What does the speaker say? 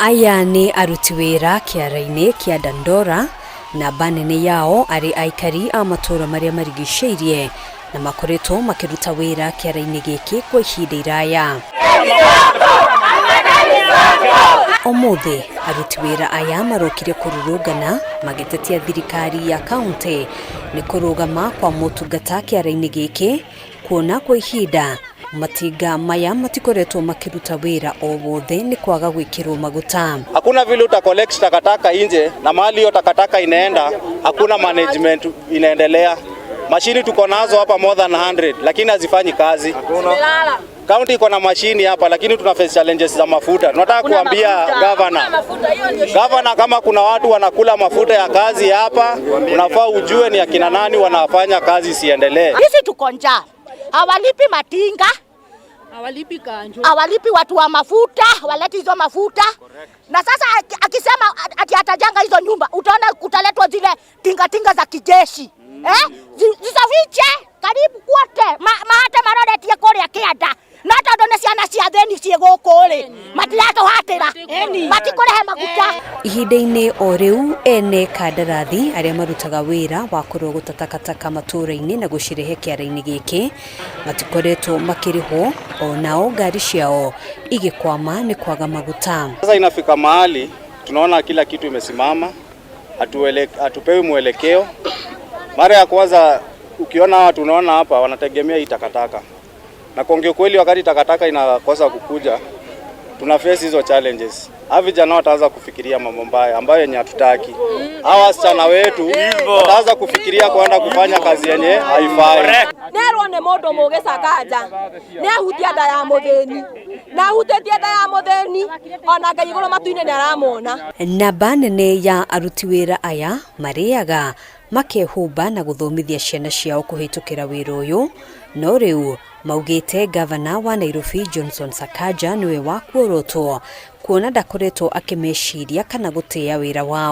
Aya ni aruti wira kiara-ini kia Dandora na banene yao ari aikari a matura maria marigiceirie na makoretwo makiruta wira kiara-ini giki kwa ihinda iraya. Omothe aruti wira aya marokire kururungana magitetia thirikari ya kaunti ni kurugama kwa motungata kiara-ini giki kuona kwa ihinda matinga maya matikoretwo makiruta wira o wothe ni kwaga gwikirwo maguta. Hakuna vile uta collect takataka nje na mahali hiyo takataka inaenda hakuna management inaendelea. Mashini tuko nazo hapa more than 100 lakini hazifanyi kazi. County iko na mashini hapa lakini tuna face challenges za mafuta. Tunataka kuambia governor kama kuna watu wanakula mafuta ya kazi hapa, unafaa ujue ni akina nani wanafanya kazi isiendelee. Sisi tuko njaa. Hawalipi matinga, hawalipi kanjo, hawalipi watu wa mafuta, waleti hizo mafuta. Na sasa akisema ati atajenga hizo nyumba, utaona kutaletwa zile tinga za kijeshi. Zisafiche karibu kwote, mahate marodetie kore akianda. Na hata ndone ciana cia theni ciego kore. Matirato hatira. Matikorehe maguta. Ihinda-ini o riu ene kandarathi aria marutaga wira wa kurogota takataka matura-ini na gucirehe kiara-ini giki matikoretwo makirihwo onao ngari ciao igikwama ni kwaga maguta. Sasa inafika mahali tunaona kila kitu imesimama, hatupewi mwelekeo. Mara ya kwanza ukiona watu unaona hapa wanategemea hii takataka. Na kuongea kweli wakati takataka inakosa kukuja tuna face hizo challenges. Hawa vijana wataanza kufikiria mambo mbaya ambayo yenye hatutaki. Hawa wasichana wetu wataanza kufikiria kwenda kufanya kazi yenye haifai. Nero ne modo mogesa kaja. Ne hutia da ya mutheni. Na hutetia da ya mutheni ona Ngai iguru matu-ini ni aramona. Na banene ya aruti wira aya mariaga makehumba na guthomithia ciana ciao kuhitukira wira uyu no riu maugite governor wa Nairobi Johnson Sakaja niwe wa kuorotwo kuona ndakoretwo akimeciria kana gutia wira wao.